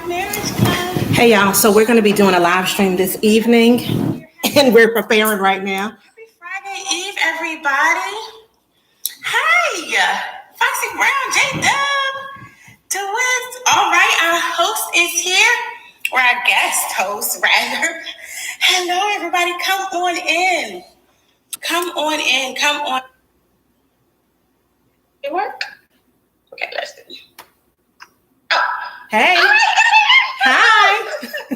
Marriage Club. Hey y'all, so we're going to be doing a live stream this evening and we're preparing right now. Happy Friday Eve, everybody. Hi, Foxy Brown, J-Dub, DeWitt. All right, our host is here, or our guest host, rather. Hello, everybody. Come on in. Come on in. Come on. It work? Okay, let's do it. Oh. Hey. Hi.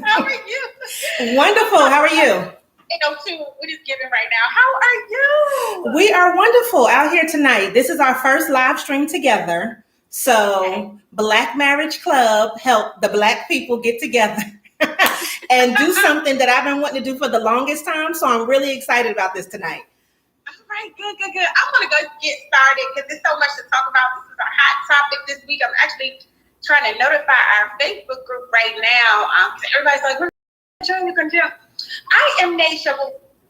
How are you? Wonderful. How are you? 8:02. What is giving right now? How are you? We are wonderful out here tonight. This is our first live stream together. So Black Marriage Club helped the Black people get together and do something that I've been wanting to do for the longest time. So I'm really excited about this tonight. All right, good. I'm going to go get started because there's so much to talk about. This is a hot topic this week. I'm actually trying to notify our Facebook group right now. Everybody's like, we're going to join. I am Naisha.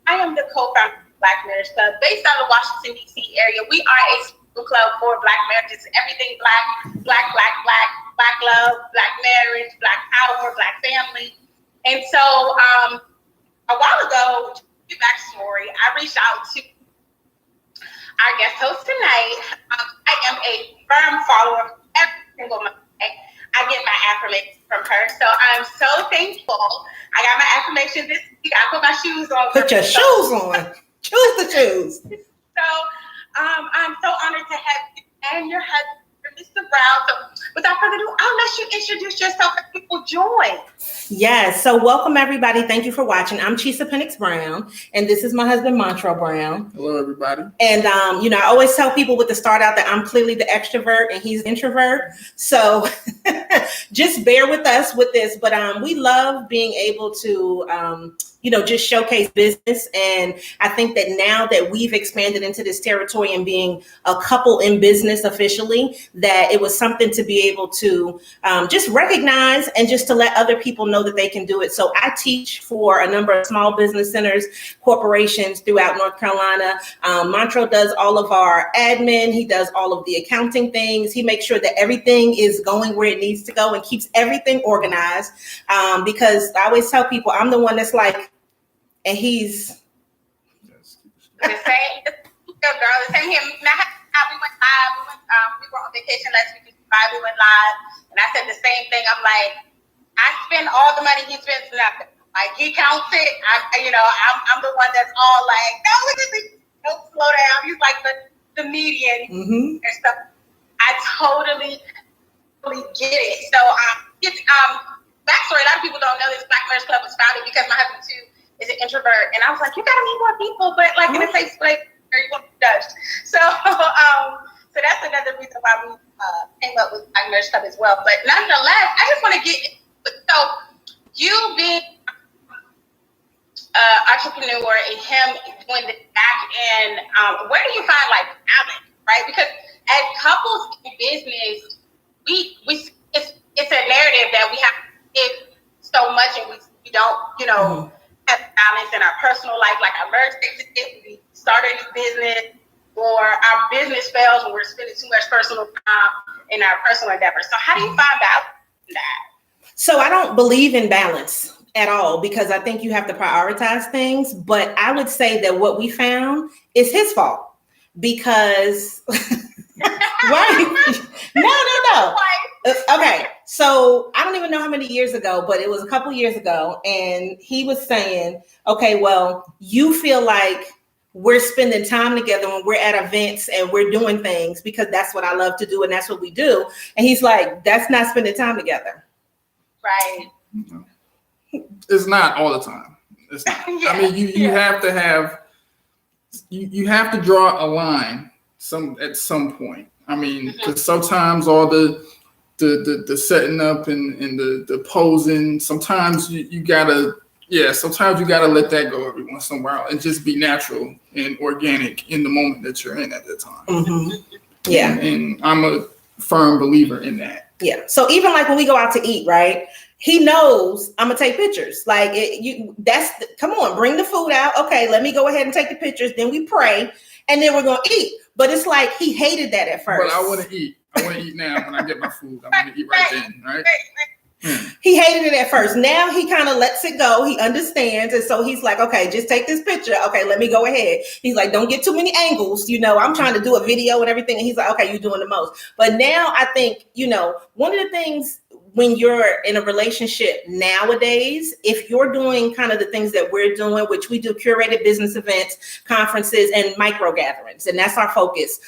I am the co-founder of Black Marriage Club based out of the Washington, D.C. area. We are a social club for Black marriages, everything black love, Black marriage, Black power, Black family. And so a while ago, backstory, I reached out to our guest host tonight. I am a firm follower of every single Monday. I get my affirmations from her. So I'm so thankful. I got my affirmations this week. I put my shoes on. Put your shoes on. Choose the shoes. So I'm so honored to have you and your husband, Mr. Brown. So without further ado, I'll let you introduce yourself and people join. Yes. So welcome everybody. Thank you for watching. I'm Pennix-Brown, and this is my husband, Montrell Brown. Hello, everybody. And I always tell people with the start out that I'm clearly the extrovert and he's the introvert. So just bear with us with this. But we love being able to just showcase business. And I think that now that we've expanded into this territory and being a couple in business officially, that it was something to be able to just recognize and just to let other people know that they can do it. So I teach for a number of small business centers, corporations throughout North Carolina. Montrell does all of our admin. He does all of the accounting things. He makes sure that everything is going where it needs to go and keeps everything organized. Because I always tell people I'm the one that's like, and he's the same girl, the same here. Now, we went live. We were on vacation last week. We went live, and I said the same thing. I'm like, I spend all the money, he spends nothing. Like he counts it. I'm the one that's all like, no, look at me, don't slow down. He's like the median and stuff. I totally get it. So backstory. A lot of people don't know this. Black Marriage Club was founded because my husband too is an introvert, and I was like, you gotta meet more people, but like in a safe place where you won't be judged. So that's another reason why we came up with Black Marriage Club as well. But nonetheless, I just want to get so you being entrepreneur and him doing the back end. Where do you find like balance, right? Because as couples in business, it's a narrative that we have to give so much, and we don't, have balance in our personal life, like our marriage takes it, we start a new business, or our business fails when we're spending too much personal time in our personal endeavors. So how do you find balance in that? So I don't believe in balance at all, because I think you have to prioritize things. But I would say that what we found is his fault, because why? No. Okay, so I don't even know how many years ago, but it was a couple years ago, and he was saying, okay, well, you feel like we're spending time together when we're at events and we're doing things because that's what I love to do and that's what we do. And he's like, that's not spending time together. Right. It's not all the time. It's not. Yeah. I mean, you have to have, you have to draw a line at some point. I mean, because sometimes all the setting up and the posing, sometimes you gotta let that go every once in a while and just be natural and organic in the moment that you're in at that time. Yeah. And I'm a firm believer in that. Yeah. So even like when we go out to eat, right? He knows I'm gonna take pictures. Like come on, bring the food out. Okay, let me go ahead and take the pictures. Then we pray, and then we're gonna eat. But it's like he hated that at first. But I want to eat. I want to eat now when I get my food. I want to eat right then, right? He hated it at first. Now he kind of lets it go. He understands. And so he's like, okay, just take this picture. Okay, let me go ahead. He's like, don't get too many angles. I'm trying to do a video and everything. And he's like, okay, you're doing the most. But now I think, one of the things when you're in a relationship nowadays, if you're doing kind of the things that we're doing, which we do curated business events, conferences, and micro gatherings, and that's our focus.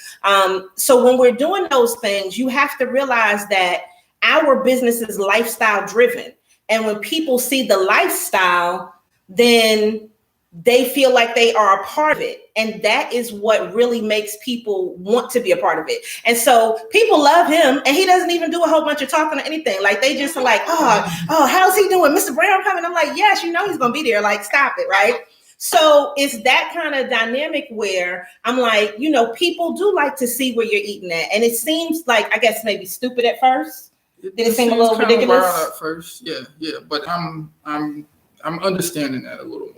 So when we're doing those things, you have to realize that our business is lifestyle driven. And when people see the lifestyle, then they feel like they are a part of it. And that is what really makes people want to be a part of it. And so people love him, and he doesn't even do a whole bunch of talking or anything. Like, they just are like, oh, how's he doing? Mr. Brown coming? I'm like, yes, he's going to be there. Like, stop it, right? So it's that kind of dynamic where I'm like, people do like to see where you're eating at. And it seems like, I guess, maybe stupid at first. Did it seem a little ridiculous? Wild at first, yeah. But I'm understanding that a little more.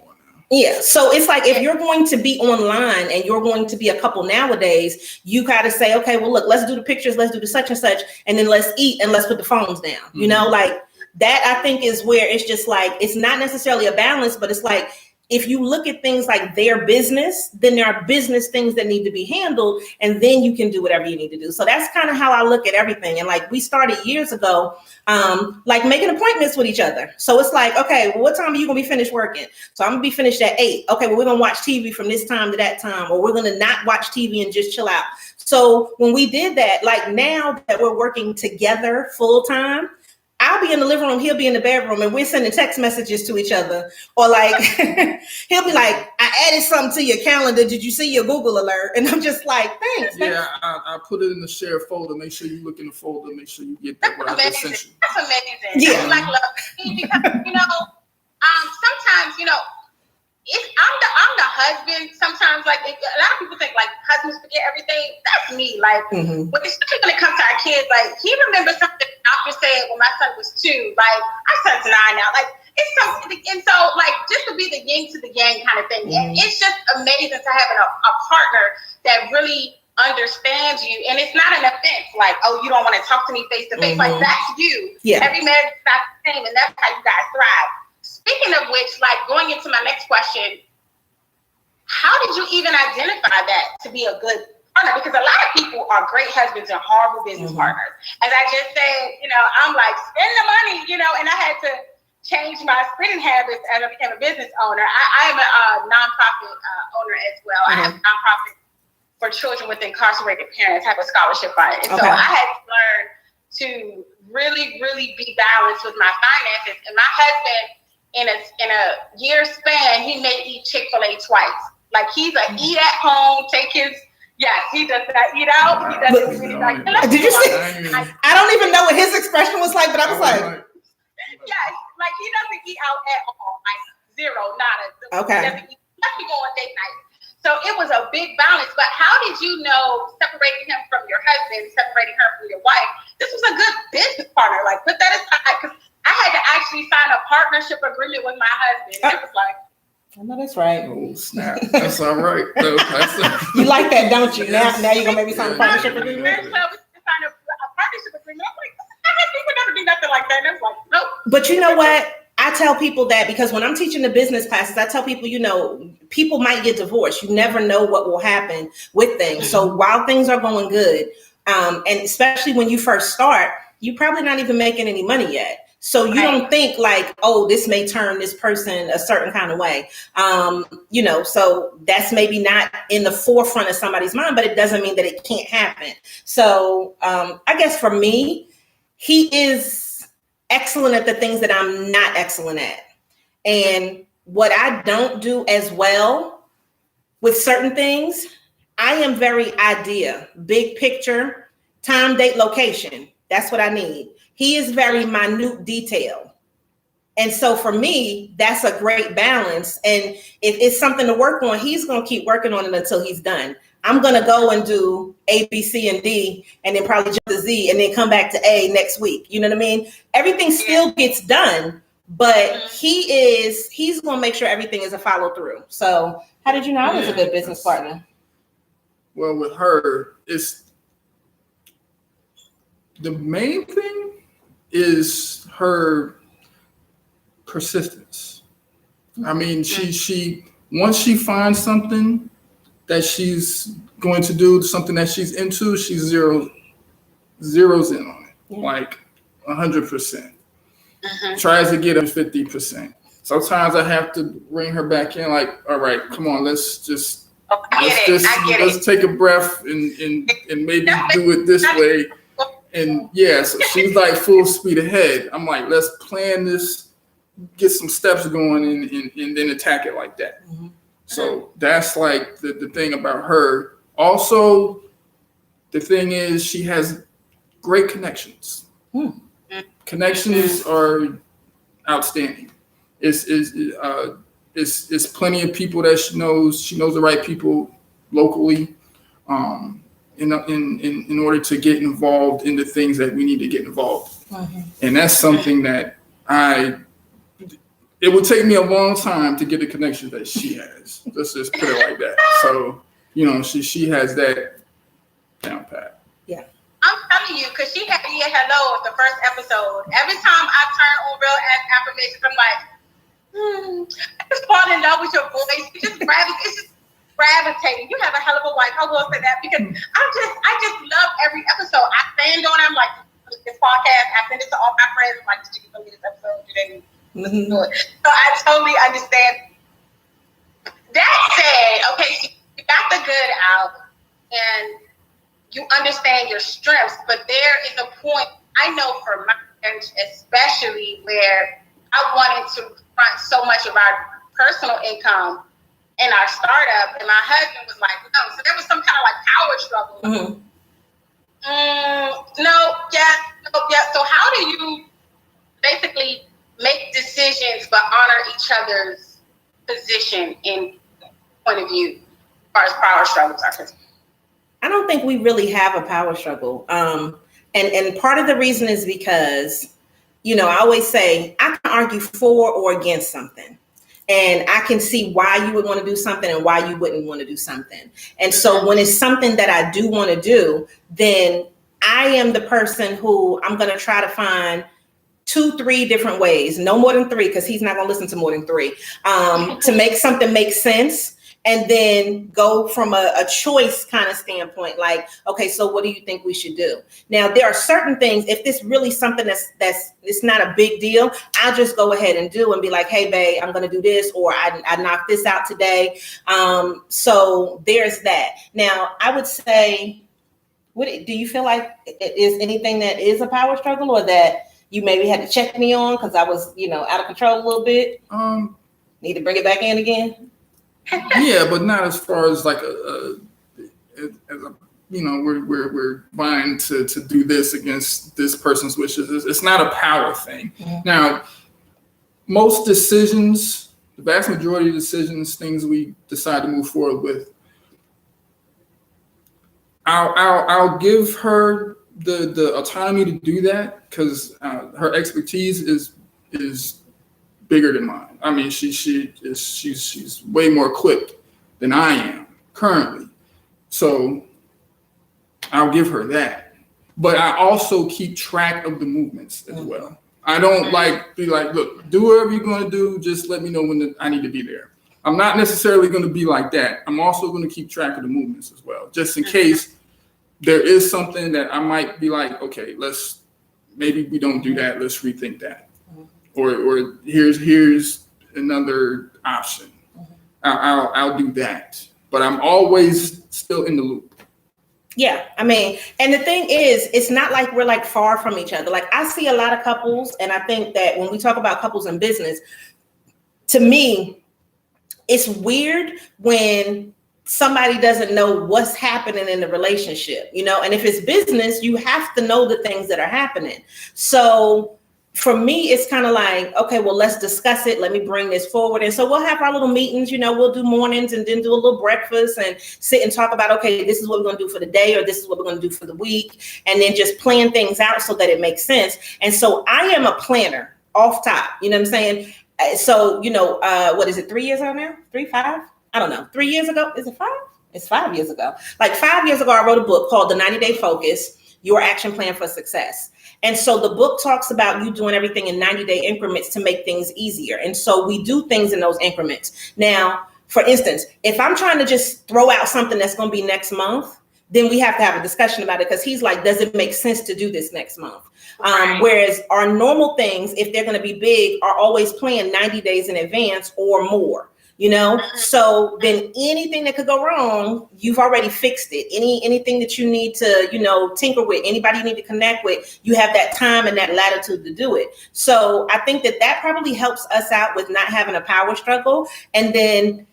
Yeah. So it's like, if you're going to be online and you're going to be a couple nowadays, you got to say, okay, well, look, let's do the pictures. Let's do the such and such. And then let's eat and let's put the phones down. Mm-hmm. Like that, I think, is where it's just like, it's not necessarily a balance, but it's like, if you look at things like their business, then there are business things that need to be handled, and then you can do whatever you need to do. So that's kind of how I look at everything. And like, we started years ago, like making appointments with each other. So it's like, okay, well, what time are you going to be finished working? So I'm going to be finished at 8. Okay, well, we're going to watch TV from this time to that time, or we're going to not watch TV and just chill out. So when we did that, like now that we're working together full time, I'll be in the living room, he'll be in the bedroom, and we're sending text messages to each other. Or like, he'll be like, I added something to your calendar. Did you see your Google alert? And I'm just like, thanks. Yeah, I put it in the share folder. Make sure you look in the folder. Make sure you get that what I just sent you. That's amazing. Yeah. That's like love. Because, sometimes, I'm the husband. Sometimes, like, a lot of people think like husbands forget everything. That's me. Like, especially when it comes to our kids, like, he remembers something the doctor said when my son was 2. Like, our son's 9 now. Like, it's something. And so, like, just to be the yin to the yang kind of thing. And it's just amazing to have a partner that really understands you. And it's not an offense. Like, oh, you don't want to talk to me face to face. Like, that's you. Yeah. Every marriage is not the same, and that's how you guys thrive. Speaking of which, like, going into my next question, how did you even identify that to be a good partner? Because a lot of people are great husbands and horrible business partners. As I just said, I'm like, spend the money, and I had to change my spending habits as I became a business owner. I am a nonprofit owner as well. I have a nonprofit for children with incarcerated parents, have a scholarship fund. And so I had to learn to really, really be balanced with my finances. And my husband, in a year span, he may eat Chick-fil-A twice. Like, he's a eat at home, he does not eat out. He doesn't really like. Did you see? I don't even know what his expression was like, but I was like, yes, like, he doesn't eat out at all, like zero, nada. Okay. He doesn't eat, unless we go on date night. So it was a big balance. But how did you know, separating him from your husband, separating her from your wife, this was a good business partner? Like, put that aside, because I had to actually sign a partnership agreement with my husband. It was like, I know that's right. Oh, snap. That's all right. No, you like that, don't you? Now you're going to maybe sign a partnership agreement? Sign a partnership agreement. I'm like, we would never do nothing like that. And I was like, nope. But you know what? I tell people that because when I'm teaching the business classes, I tell people, people might get divorced. You never know what will happen with things. So while things are going good, and especially when you first start, you're probably not even making any money yet. So you don't think like, oh, this may turn this person a certain kind of way. So that's maybe not in the forefront of somebody's mind, but it doesn't mean that it can't happen. So I guess for me, he is excellent at the things that I'm not excellent at. And what I don't do as well with certain things, I am very big picture, time, date, location. That's what I need. He is very minute detail. And so for me, that's a great balance. And if it's something to work on, he's going to keep working on it until he's done. I'm going to go and do A, B, C, and D, and then probably jump to Z, and then come back to A next week. You know what I mean? Everything still gets done, but he's going to make sure everything is a follow through. So how did you know I was a good business partner? Well, with her, it's the main thing is her persistence. I mean, she once she finds something that she's going to do, something that she's into, she zeroes in on it, like 100%. Tries to get a 50%. Sometimes I have to bring her back in, like, all right, come on, let's take a breath and maybe do it this way. And yeah, so she's like full speed ahead. I'm like, let's plan this, get some steps going, and then attack it like that. So that's like the thing about her. Also, the thing is she has great connections. Connections are outstanding. It's plenty of people that she knows. She knows the right people locally, in order to get involved in the things that we need to get involved. And that's something that it would take me a long time to get the connections that she has. Let's just put it like that. So, she has that down pat. Yeah. I'm telling you, because she had me at hello at the first episode. Every time I turn on real affirmations, I'm like, I just fall in love with your voice. It's just gravitating. You have a hell of a wife. I will say that because I just love every episode. I stand on it. I'm like, this podcast, I send it to all my friends. I'm like, did you get this episode? Did they do it? So I totally understand. That said, okay, so you got the good out and you understand your strengths, but there is a point, I know for my marriage especially, where I wanted to front so much of our personal income in our startup, and my husband was like, no. So there was some kind of like power struggle. So how do you basically make decisions but honor each other's position and point of view as far as power struggles are concerned? I don't think we really have a power struggle. And part of the reason is because, I always say I can argue for or against something. And I can see why you would want to do something and why you wouldn't want to do something. And so when it's something that I do want to do, then I am the person who I'm going to try to find 2-3 different ways, no more than 3, because he's not going to listen to more than 3, to make something make sense. And then go from a choice kind of standpoint, like, okay, so what do you think we should do? Now, there are certain things, if this really something that's it's not a big deal, I'll just go ahead and do and be like, hey, babe, I'm going to do this, or I knocked this out today. So there's that. Now, I would say, do you feel like it is anything that is a power struggle or that you maybe had to check me on because I was, out of control a little bit? Need to bring it back in again? Yeah, but not as far as like we're vying to do this against this person's wishes. It's not a power thing. Now, most decisions, the vast majority of decisions, things we decide to move forward with, I'll give her the autonomy to do that because her expertise is bigger than mine. I mean, she's way more equipped than I am currently. So I'll give her that. But I also keep track of the movements as well. I don't be like, look, do whatever you're going to do. Just let me know when I need to be there. I'm not necessarily going to be like that. I'm also going to keep track of the movements as well, just in case there is something that I might be like, okay, maybe we don't do that. Let's rethink that. Or here's another option. I'll do that, but I'm always still in the loop. Yeah, I mean, and the thing is, it's not like we're like far from each other. Like I see a lot of couples, and I think that when we talk about couples in business, to me, it's weird when somebody doesn't know what's happening in the relationship, and if it's business, you have to know the things that are happening. So for me, it's kind of like, okay, well, let's discuss it. Let me bring this forward. And so we'll have our little meetings, we'll do mornings and then do a little breakfast and sit and talk about, okay, this is what we're going to do for the day, or this is what we're going to do for the week. And then just plan things out so that it makes sense. And so I am a planner off top, you know what I'm saying? So, what is it, 3 years ago now? 3, 5? I don't know. 3 years ago? Is it 5? It's 5 years ago. Like 5 years ago, I wrote a book called The 90-Day Focus, Your Action Plan for Success. And so the book talks about you doing everything in 90-day increments to make things easier. And so we do things in those increments. Now, for instance, if I'm trying to just throw out something that's going to be next month, then we have to have a discussion about it, because he's like, does it make sense to do this next month? Whereas our normal things, if they're going to be big, are always planned 90 days in advance or more, you know? So then anything that could go wrong, you've already fixed it. Anything that you need to, you know, tinker with, anybody you need to connect with, you have that time and that latitude to do it. So I think that probably helps us out with not having a power struggle. And then,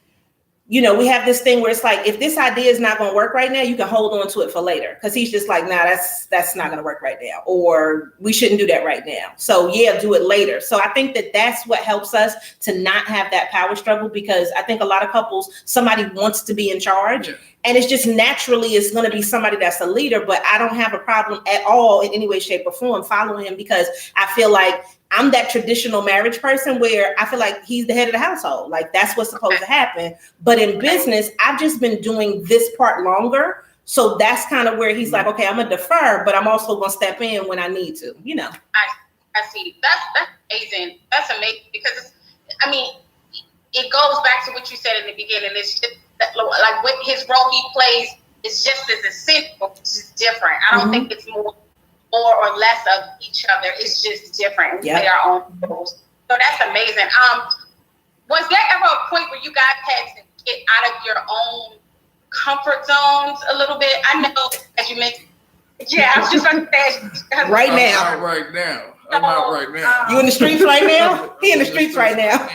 you know, we have this thing where it's like, if this idea is not going to work right now, you can hold on to it for later. Because he's just like, nah, that's not going to work right now. Or we shouldn't do that right now. So yeah, do it later. So I think that's what helps us to not have that power struggle, because I think a lot of couples, somebody wants to be in charge. Yeah. And it's just naturally, it's going to be somebody that's a leader. But I don't have a problem at all in any way, shape, or form following him, because I feel like I'm that traditional marriage person where I feel like he's the head of the household. Like that's what's supposed to happen. But in business, I've just been doing this part longer. So that's kind of where he's like, okay, I'm gonna defer, but I'm also gonna step in when I need to, you know. I see. That's amazing. That's amazing, because it goes back to what you said in the beginning. It's just that, like, what his role he plays is just as essential, which is different. I don't think it's more or less of each other. It's just different. We play our own roles. So that's amazing. Was there ever a point where you guys had to get out of your own comfort zones a little bit? I know, as you mentioned, I was just going to say, right now. I'm out right now. You in the streets right now? He in the streets right now.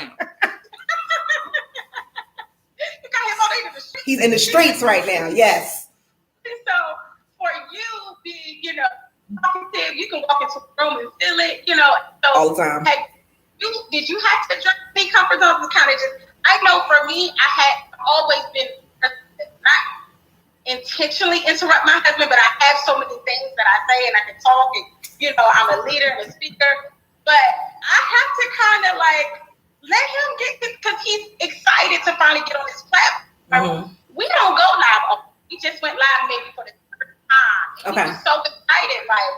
He's in the streets right now. Yes. So for you, being, you know, you can walk into a room and feel it, you know. So all the time. Did you have to jump in comfort zones? Kind of just, I know for me, I had always been not intentionally interrupt my husband, but I have so many things that I say and I can talk, and you know, I'm a leader and a speaker. But I have to kind of like let him get this, because he's excited to finally get on this platform. We don't go live. We just went live maybe for the third time. And he was so excited, like,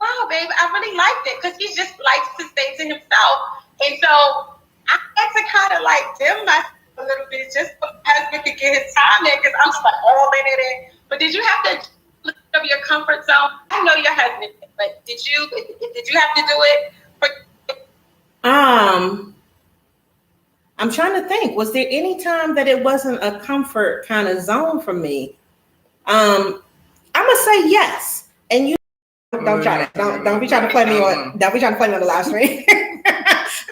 wow, babe, I really liked it, because he just likes to stay to himself. And so I had to kind of like dim myself a little bit just so my husband could get his time in, because I'm just like all in it. But did you have to look up your comfort zone? I know your husband, but did you have to do it? I'm trying to think. Was there any time that it wasn't a comfort kind of zone for me? I'm gonna say yes. And you don't try that. Don't be trying to play me on. Don't be trying to play me on the live stream. I'm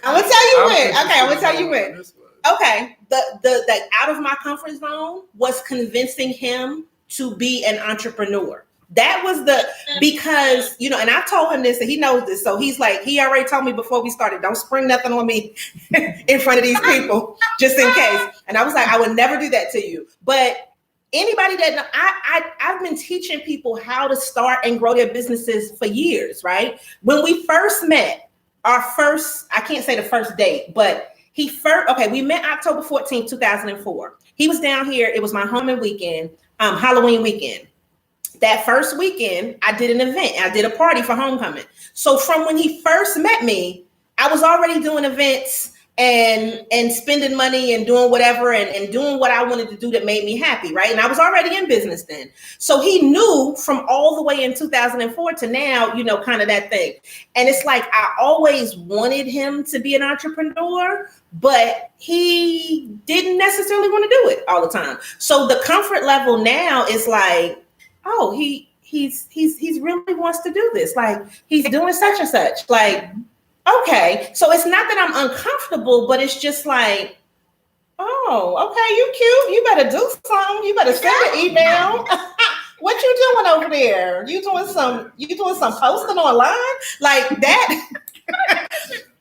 gonna tell you when. Okay, I'm gonna tell you when. Okay, the out of my comfort zone was convincing him to be an entrepreneur. That was because, you know, and I told him this and he knows this. So he's like, he already told me before we started, don't spring nothing on me in front of these people, just in case. And I was like, I would never do that to you. But anybody that I've been teaching people how to start and grow their businesses for years, right? When we first met, I can't say the first date, but we met October 14th, 2004. He was down here. It was my homecoming weekend, Halloween weekend. That first weekend, I did an event. I did a party for homecoming. So from when he first met me, I was already doing events and spending money and doing whatever and doing what I wanted to do that made me happy, right? And I was already in business then. So he knew from all the way in 2004 to now, you know, kind of that thing. And it's like, I always wanted him to be an entrepreneur, but he didn't necessarily want to do it all the time. So the comfort level now is like, oh, he's really wants to do this. Like, he's doing such and such. Like, okay. So it's not that I'm uncomfortable, but it's just like, oh, okay, you cute. You better do something. You better send an email. What you doing over there? You doing some posting online? Like that.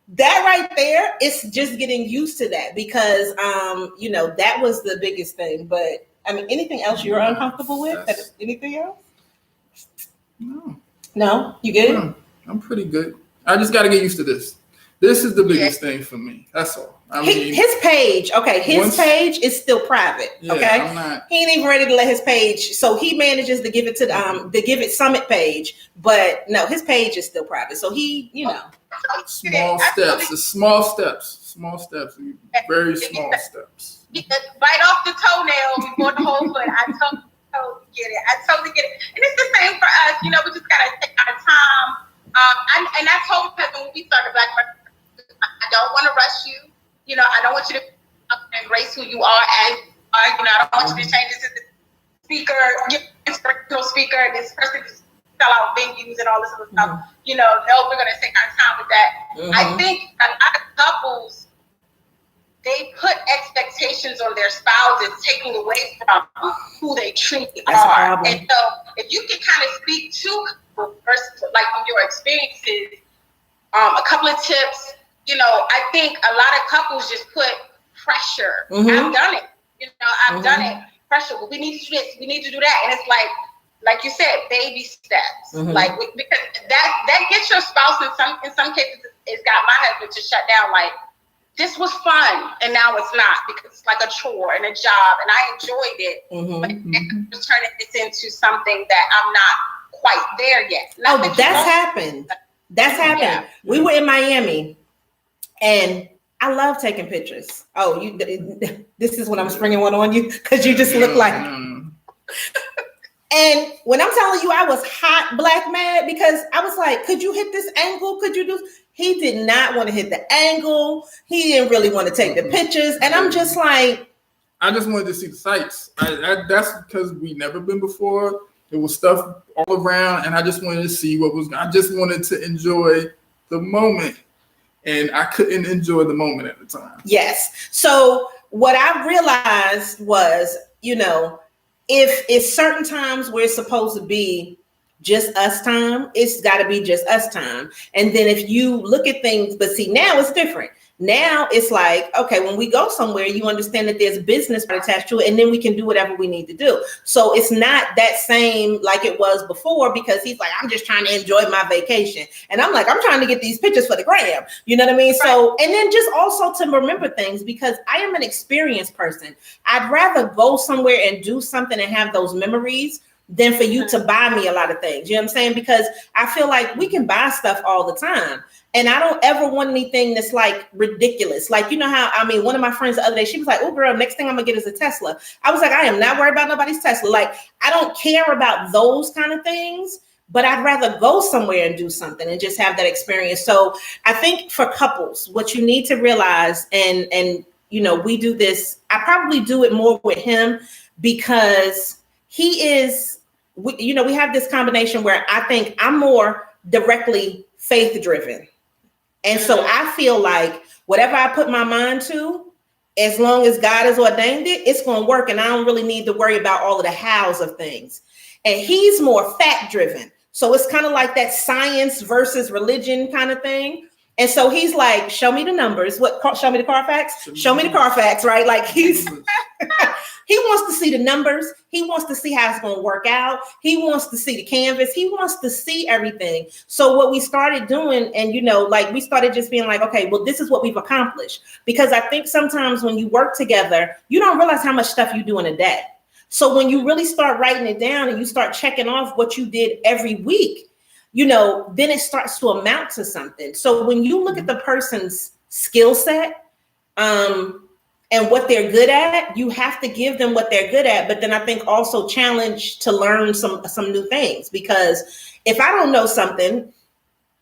That right there, it's just getting used to that, because you know, that was the biggest thing. But I mean, anything else you're uncomfortable with? Anything else? No, you good? No, I'm pretty good. I just got to get used to this. This is the biggest thing for me. That's all. I mean, his page, okay, his page is still private. Okay, he ain't even ready to let his page. So he manages to give it to the Give It Summit page, but no, his page is still private. So he, small steps, very small steps. Bite off the toenail before the whole foot. I totally get it. And it's the same for us. We just gotta take our time. And I told him when we started Black Market, I don't want to rush you. I don't want you to embrace who you are as I don't want you to change this to the speaker, inspirational speaker, and this person just sell out venues and all this other stuff. No, we're gonna take our time with that. I think a lot of couples, they put expectations on their spouses, taking away from who they truly are. And so, if you can kind of speak to versus like from your experiences, a couple of tips. I think a lot of couples just put pressure. I've done it. I've done it. Pressure. Well, we need to do this. We need to do that. And it's like you said, baby steps. Like because that gets your spouse in some cases. It's got my husband to shut down. Like, this was fun, and now it's not because it's like a chore and a job, and I enjoyed it. But I'm turning this into something that I'm not quite there yet. That's happened. That's happened. Yeah. We were in Miami. And I love taking pictures. Oh, this is when I'm springing one on you because you just look like. And when I'm telling you, I was hot black mad because I was like, could you hit this angle? Could you do? He did not want to hit the angle. He didn't really want to take the pictures. And I'm just like. I just wanted to see the sights. That's because we never been before. There was stuff all around, and I just wanted to see what was. I just wanted to enjoy the moment. And I couldn't enjoy the moment at the time. Yes. So what I realized was, if it's certain times where it's supposed to be just us time, it's got to be just us time. And then if you look at things, but see, now it's different. Now it's like, okay, when we go somewhere, you understand that there's business attached to it, and then we can do whatever we need to do. So it's not that same like it was before because he's like, I'm just trying to enjoy my vacation. And I'm like, I'm trying to get these pictures for the gram. You know what I mean? Right. So, and then just also to remember things because I am an experienced person. I'd rather go somewhere and do something and have those memories than for you to buy me a lot of things. You know what I'm saying? Because I feel like we can buy stuff all the time. And I don't ever want anything that's like ridiculous. Like, one of my friends the other day, she was like, oh girl, next thing I'm gonna get is a Tesla. I was like, I am not worried about nobody's Tesla. Like, I don't care about those kind of things, but I'd rather go somewhere and do something and just have that experience. So I think for couples, what you need to realize, and we do this, I probably do it more with him because he is, we have this combination where I think I'm more directly faith driven. And so I feel like whatever I put my mind to, as long as God has ordained it, it's going to work. And I don't really need to worry about all of the hows of things. And he's more fact driven. So it's kind of like that science versus religion kind of thing. And so he's like, show me the numbers. Show me the Carfax? Show me the Carfax, right? Like he wants to see the numbers. He wants to see how it's going to work out. He wants to see the canvas. He wants to see everything. So what we started doing, and we started just being like, okay, well, this is what we've accomplished. Because I think sometimes when you work together, you don't realize how much stuff you do in a day. So when you really start writing it down and you start checking off what you did every week, then it starts to amount to something. So when you look at the person's skill set, and what they're good at, you have to give them what they're good at. But then I think also challenge to learn some new things, because if I don't know something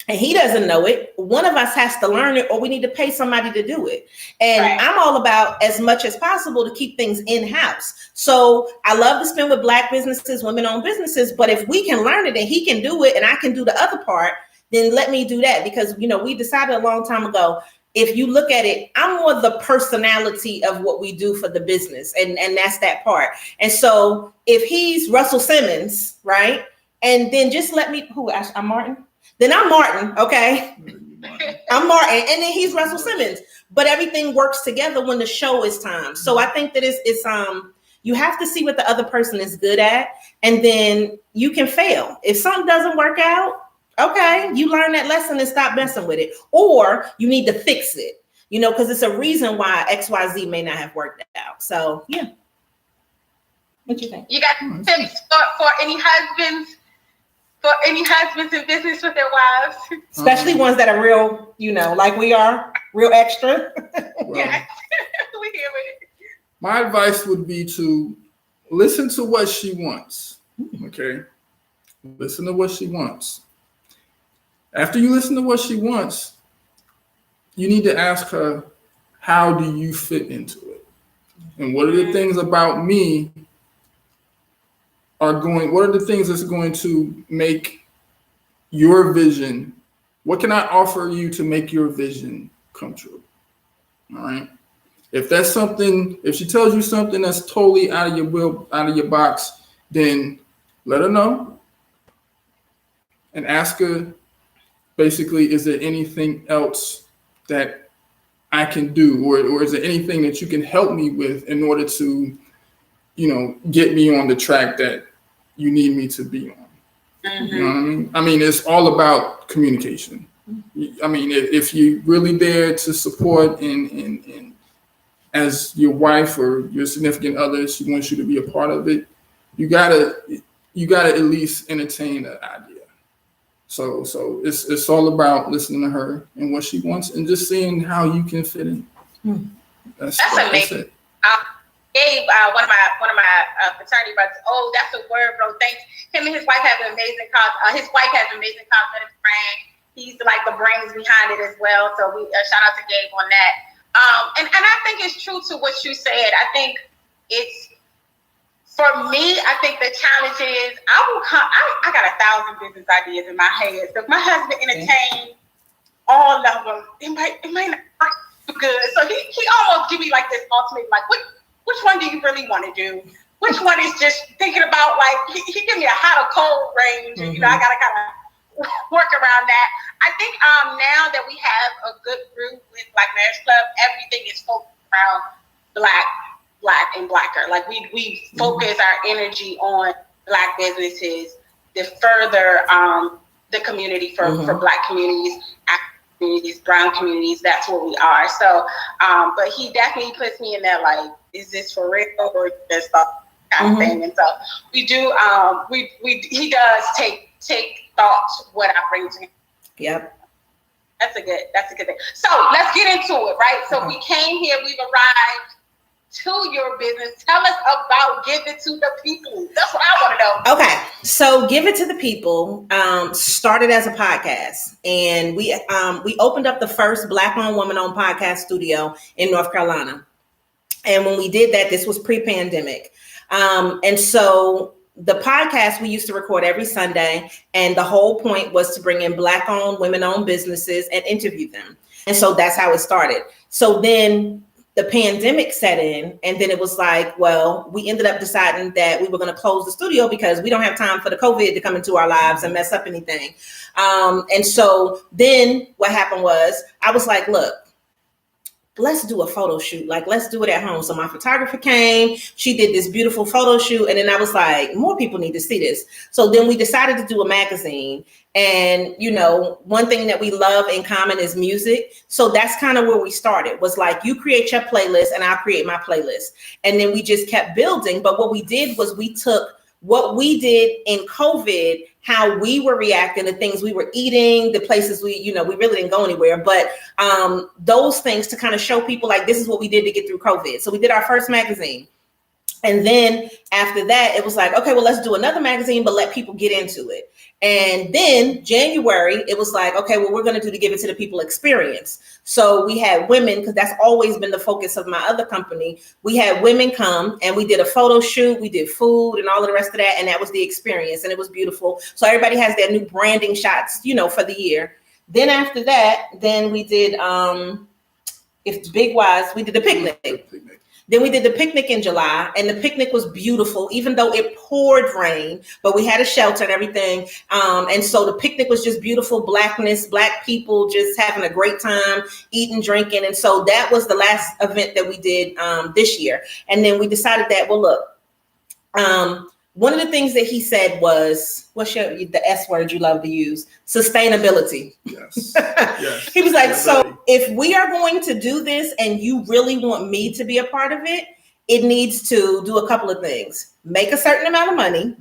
and he doesn't know it, one of us has to learn it, or we need to pay somebody to do it. And right. I'm all about as much as possible to keep things in-house. So I love to spend with Black businesses, women-owned businesses, but if we can learn it and he can do it and I can do the other part, then let me do that. Because, we decided a long time ago, if you look at it, I'm more the personality of what we do for the business. And that's that part. And so if he's Russell Simmons, right? And then just let me, I'm Martin? Then I'm Martin, okay? I'm Martin, and then he's Russell Simmons. But everything works together when the show is time. So I think that it's you have to see what the other person is good at, and then you can fail. If something doesn't work out, okay, you learn that lesson and stop messing with it. Or you need to fix it. because it's a reason why XYZ may not have worked out. So yeah. What you think? You got tips for any husbands? For any husbands in business with their wives? Especially ones that are real, like we are, real extra. Well, Yeah. We hear it. my advice would be to listen to what she wants. Okay? Listen to what she wants. After you listen to what she wants, you need to ask her, how do you fit into it? And what are the things about me what are the things that's going to make your vision, what can I offer you to make your vision come true? All right. If she tells you something that's totally out of your box, then let her know and ask her, basically, is there anything else that I can do, or is there anything that you can help me with in order to, get me on the track that you need me to be on? You know what I mean? I mean, it's all about communication. I mean, if you're really there to support and as your wife or your significant other, she wants you to be a part of it, you gotta at least entertain the idea. So it's all about listening to her and what she wants and just seeing how you can fit in. That's amazing. Gabe, one of my fraternity brothers. Oh, that's a word, bro. Thanks. Him and his wife have an amazing his wife has an amazing cosmetics brand. He's like the brains behind it as well. So we shout out to Gabe on that. And I think it's true to what you said. I think it's, for me, I think the challenge is I got 1,000 business ideas in my head. So if my husband entertains all of them, it might not be good. So he almost give me like this ultimate, like, which one do you really want to do? Which one is just thinking about, like, he give me a hot or cold range, and I gotta kind of work around that. I think now that we have a good group with Black Marriage Club, everything is focused around black and blacker. Like we focus our energy on Black businesses to further the community for Black communities, African communities, brown communities. That's what we are. So, but he definitely puts me in that, like, is this for real or just kind of thing? And so we do. He does take thought to what I bring to him. Yep. That's a good thing. So let's get into it, right? So we came here, we've arrived to your business. Tell us about Give It to the People. That's what I want to know. Okay. So Give It to the People started as a podcast, and we opened up the first Black-owned, woman-owned podcast studio in North Carolina. And when we did that, this was pre-pandemic. And so the podcast we used to record every Sunday, and the whole point was to bring in Black-owned, women-owned businesses and interview them. And so that's how it started. So then the pandemic set in, and then it was like, well, we ended up deciding that we were going to close the studio because we don't have time for the COVID to come into our lives and mess up anything. And so then what happened was, I was like, look, let's do a photo shoot. Like, let's do it at home. So my photographer came, she did this beautiful photo shoot. And then I was like, more people need to see this. So then we decided to do a magazine. And, one thing that we love in common is music. So that's kind of where we started, was like, you create your playlist and I'll create my playlist. And then we just kept building. But what we did was we took what we did in COVID, how we were reacting to things we were eating, the places we really didn't go anywhere, but those things to kind of show people, like, this is what we did to get through COVID. So we did our first magazine. And then after that, it was like, okay, well, let's do another magazine, but let people get into it. And then January, it was like, okay, well, we're going to do the Give It to the People experience. So we had women, because that's always been the focus of my other company. We had women come and we did a photo shoot. We did food and all of the rest of that. And that was the experience. And it was beautiful. So everybody has their new branding shots, for the year. Then after that, then we did, if it's big wise, we did the picnic. Then we did the picnic in July, and the picnic was beautiful, even though it poured rain, but we had a shelter and everything. And so the picnic was just beautiful, Black people just having a great time, eating, drinking. And so that was the last event that we did this year. And then we decided that, well, look, one of the things that he said was, the S word you love to use? Sustainability. Yes. Yes. He was like, so if we are going to do this and you really want me to be a part of it, it needs to do a couple of things. Make a certain amount of money,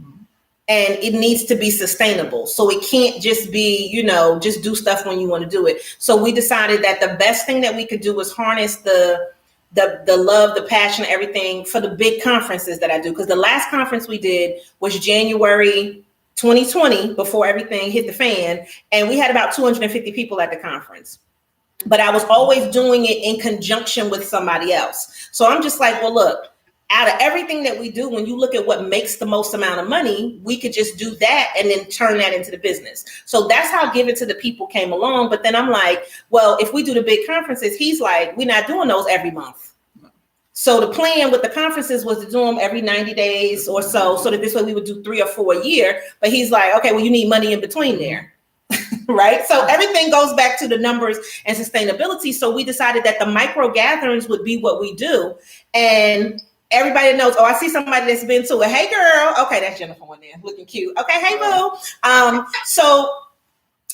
and it needs to be sustainable. So it can't just be, just do stuff when you want to do it. So we decided that the best thing that we could do was harness the love, the passion, everything for the big conferences that I do. Because the last conference we did was January 2020, before everything hit the fan. And we had about 250 people at the conference. But I was always doing it in conjunction with somebody else. So I'm just like, well, look, out of everything that we do, when you look at what makes the most amount of money, we could just do that and then turn that into the business. So that's how Give It to the People came along. But then I'm like, well, if we do the big conferences, he's like, we're not doing those every month. So the plan with the conferences was to do them every 90 days or so that this way we would do 3 or 4 a year. But he's like, okay, well, you need money in between there. Right. So everything goes back to the numbers and sustainability. So we decided that the micro gatherings would be what we do. And everybody knows, I see somebody that's been to it. Hey, girl. Okay, that's Jennifer on there looking cute. Okay, hey, boo. So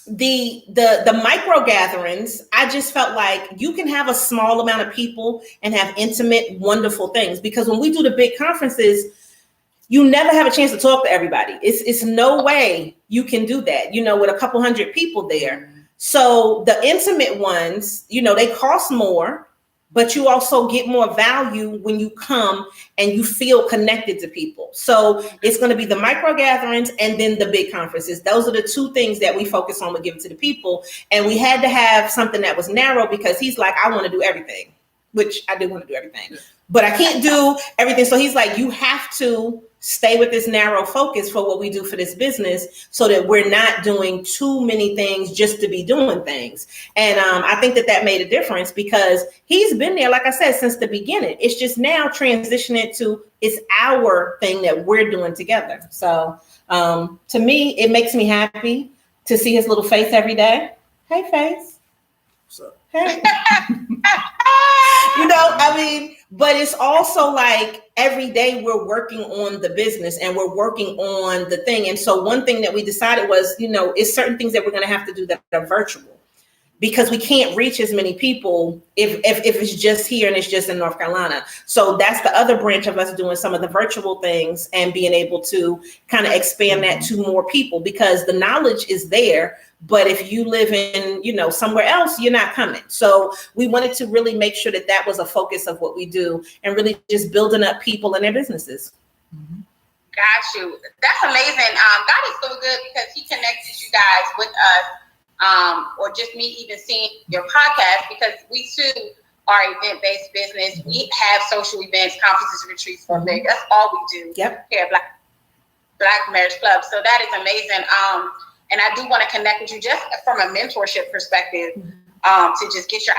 the micro gatherings, I just felt like you can have a small amount of people and have intimate, wonderful things. Because when we do the big conferences, you never have a chance to talk to everybody. It's no way you can do that, with a couple hundred people there. So the intimate ones, they cost more, but you also get more value when you come and you feel connected to people. So it's going to be the micro gatherings and then the big conferences. Those are the two things that we focus on with Give It to the People. And we had to have something that was narrow because he's like, I want to do everything, which I do want to do everything, but I can't do everything. So he's like, you have to stay with this narrow focus for what we do for this business so that we're not doing too many things just to be doing things. And I think that made a difference because he's been there, like I said, since the beginning. It's just now transitioning to it's our thing that we're doing together. So to me, it makes me happy to see his little face every day. Hey, face. What's up? Hey. But it's also like every day we're working on the business and we're working on the thing. And so one thing that we decided was, it's certain things that we're going to have to do that are virtual because we can't reach as many people if it's just here and it's just in North Carolina. So that's the other branch of us doing some of the virtual things and being able to kind of expand that to more people because the knowledge is there. But if you live in, somewhere else, you're not coming. So we wanted to really make sure that was a focus of what we do and really just building up people and their businesses. Got you. That's amazing. God is so good because he connected you guys with us, or just me even seeing your podcast because we too are event-based business. We have social events, conferences, retreats for big. That's all we do. Yep. Here at Black Marriage Club. So that is amazing. And I do want to connect with you just from a mentorship perspective, to just get your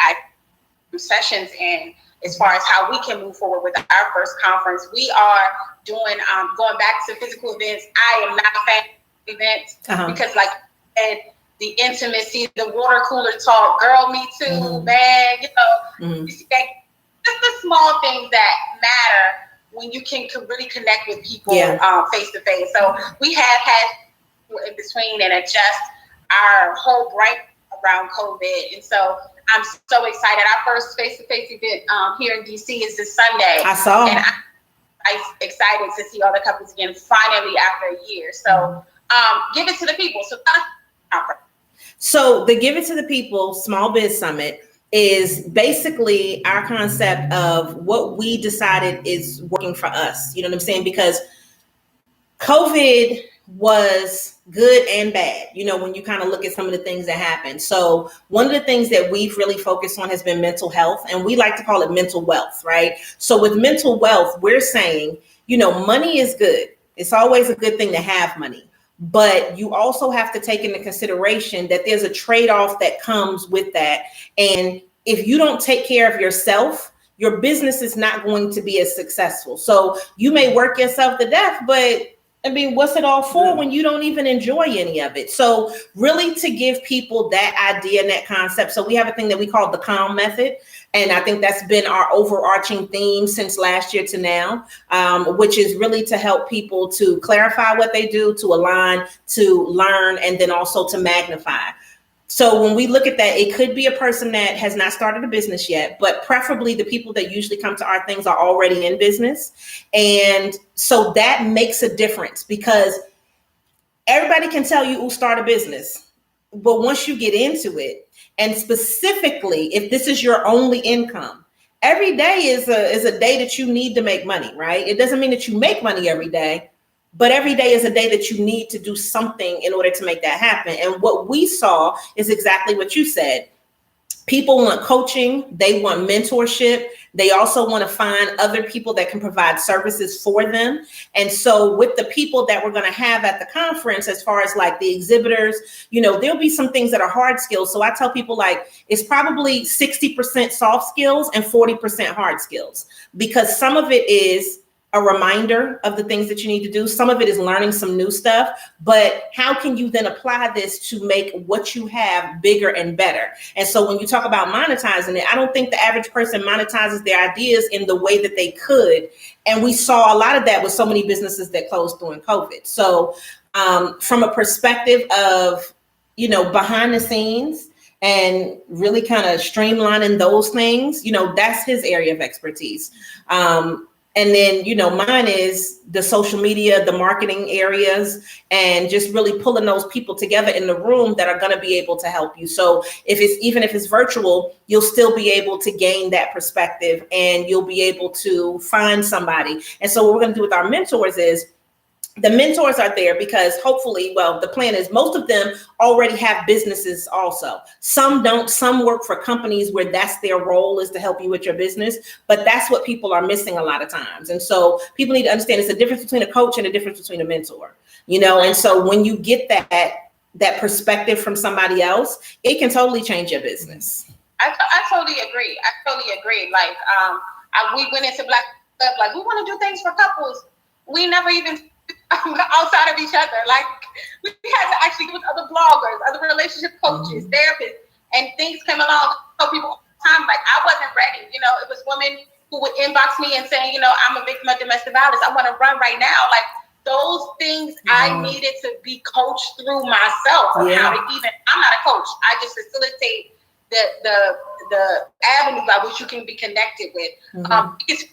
sessions in as far as how we can move forward with our first conference. We are doing, going back to physical events. I am not a fan of events because like you said, the intimacy, the water cooler talk, girl, me too, man, you see that, just the small things that matter when you can really connect with people face to face. So we have had in between and adjust our whole break around COVID. And so I'm so excited. Our first face-to-face event here in DC is this Sunday. I saw. And I'm excited to see all the couples again finally after a year. So Give It to the People. So the Give It to the People Small Biz Summit is basically our concept of what we decided is working for us. You know what I'm saying? Because COVID was good and bad, when you kind of look at some of the things that happened. So one of the things that we've really focused on has been mental health, and we like to call it mental wealth, right? So with mental wealth, we're saying, money is good. It's always a good thing to have money, but you also have to take into consideration that there's a trade-off that comes with that. And if you don't take care of yourself, your business is not going to be as successful. So you may work yourself to death, but what's it all for when you don't even enjoy any of it? So really to give people that idea and that concept. So we have a thing that we call the CALM method. And I think that's been our overarching theme since last year to now, which is really to help people to clarify what they do, to align, to learn, and then also to magnify. So when we look at that, it could be a person that has not started a business yet, but preferably the people that usually come to our things are already in business. And so that makes a difference, because everybody can tell you, "Ooh, start a business." But once you get into it, and specifically if this is your only income, every day is a day that you need to make money, right? It doesn't mean that you make money every day, but every day is a day that you need to do something in order to make that happen. And what we saw is exactly what you said. People want coaching, they want mentorship. They also want to find other people that can provide services for them. And so with the people that we're going to have at the conference, as far as like the exhibitors, there'll be some things that are hard skills. So I tell people, like, it's probably 60% soft skills and 40% hard skills, because some of it is a reminder of the things that you need to do. Some of it is learning some new stuff, but how can you then apply this to make what you have bigger and better? And so when you talk about monetizing it, I don't think the average person monetizes their ideas in the way that they could. And we saw a lot of that with so many businesses that closed during COVID. So from a perspective of, behind the scenes and really kind of streamlining those things, that's his area of expertise. And then, mine is the social media, the marketing areas, and just really pulling those people together in the room that are going to be able to help you. So even if it's virtual, you'll still be able to gain that perspective, and you'll be able to find somebody. And so what we're going to do with our mentors is, the mentors are there because hopefully, the plan is most of them already have businesses also. Some don't, some work for companies where that's their role, is to help you with your business, but that's what people are missing a lot of times. And so people need to understand it's a difference between a coach and a difference between a mentor, and so when you get that perspective from somebody else, it can totally change your business. I totally agree. Like, we went into Black Club, like, we want to do things for couples. We never even outside of each other. Like, we had to actually get with other bloggers, other relationship coaches, therapists, and things came along. So people all the time, like, I wasn't ready. It was women who would inbox me and saying, I'm a victim of domestic violence. I want to run right now. Like, those things I needed to be coached through myself. How to I'm not a coach. I just facilitate the avenue by which you can be connected with. It's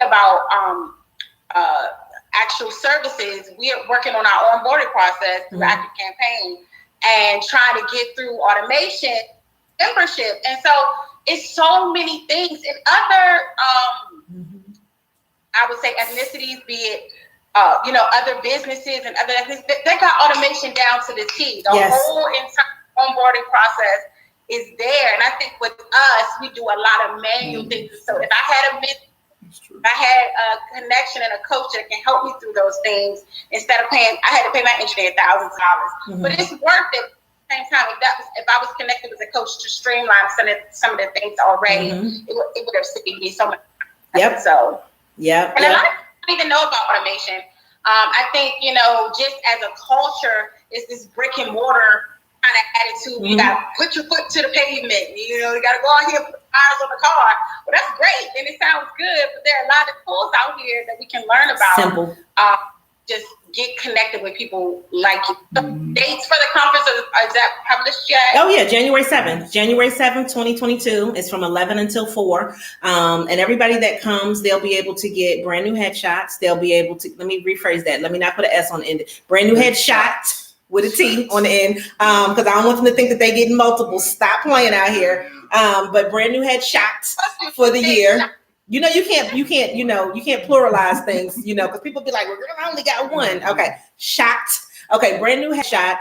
about actual services. We are working on our onboarding process through Active Campaign and trying to get through automation, membership. And so it's so many things. And other, I would say, ethnicities, be it, other businesses and other ethnicities, they got automation down to the T. The whole entire onboarding process is there. And I think with us, we do a lot of manual things. So if I had I had a connection and a coach that can help me through those things, instead of I had to pay my engineer thousands of dollars. But it's worth it. At the same time, if I was connected with a coach to streamline some of the things already, it would have saved me so much time. So and a lot of people don't even know about automation. I think, just as a culture, it's this brick and mortar kind of attitude. You got to put your foot to the pavement. You got to go out here and put tires on the car. Well, that's great and it sounds good, but there are a lot of tools out here that we can learn about. Simple. Just get connected with people like you. The dates for the conference, is that published yet? Oh yeah, January 7th, 2022. It's from 11 until 4. And everybody that comes, they'll be able to get brand new headshots. They'll be able to, let me rephrase that. Let me not put an S on the end. Brand new headshot with a T on the end, because I don't want them to think that they get multiple. Stop playing out here. But brand new headshots for the year. You can't pluralize things, because people be like, well, I only got one. Okay, shot. Okay, brand new headshot.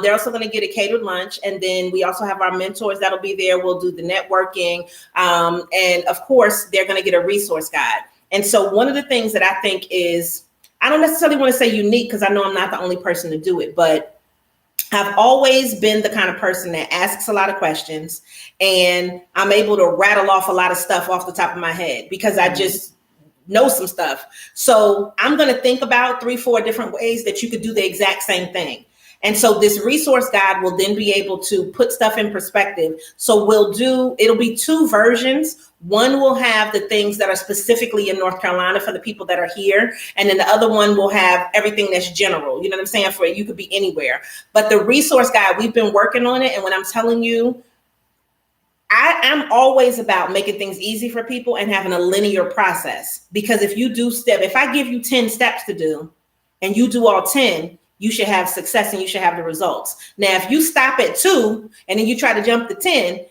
They're also going to get a catered lunch. And then we also have our mentors that'll be there. We'll do the networking. And of course, they're going to get a resource guide. And so one of the things that I think is, I don't necessarily want to say unique, because I know I'm not the only person to do it, but I've always been the kind of person that asks a lot of questions, and I'm able to rattle off a lot of stuff off the top of my head because I just know some stuff. So I'm going to think about 3-4 different ways that you could do the exact same thing. And so this resource guide will then be able to put stuff in perspective. So it'll be 2 versions. One will have the things that are specifically in North Carolina for the people that are here. And then the other one will have everything that's general. You know what I'm saying? For you could be anywhere. But the resource guide, we've been working on it. And when I'm telling you, I'm always about making things easy for people and having a linear process. Because if I give you 10 steps to do and you do all 10, you should have success and you should have the results. Now, if you stop at 2 and then you try to jump to 10,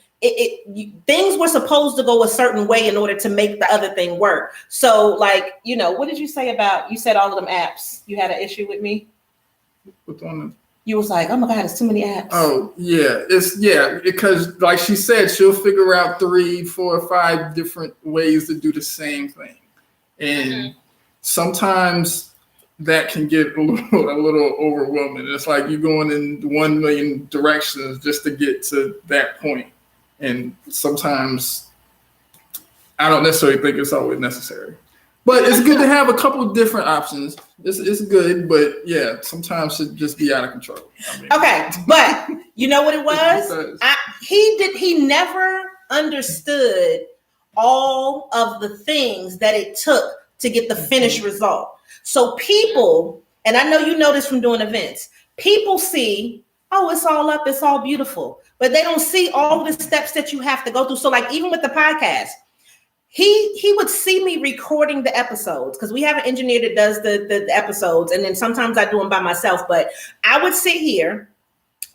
things were supposed to go a certain way in order to make the other thing work. So like, what did you say about, you said all of them apps, you had an issue with me? What's on them? You was like, oh my God, it's too many apps. Oh yeah, because like she said, she'll figure out 3, 4, 5 different ways to do the same thing. And sometimes that can get a little overwhelming. It's like you're going in 1 million directions just to get to that point. And sometimes I don't necessarily think it's always necessary. But it's good to have a couple of different options. It's good, but yeah, sometimes it just be out of control. Okay, but you know what it was? He never understood all of the things that it took to get the finished result. So people, and I know you know this from doing events, people see, oh, it's all up, it's all beautiful, but they don't see all the steps that you have to go through. So like even with the podcast, he would see me recording the episodes because we have an engineer that does the episodes. And then sometimes I do them by myself, but I would sit here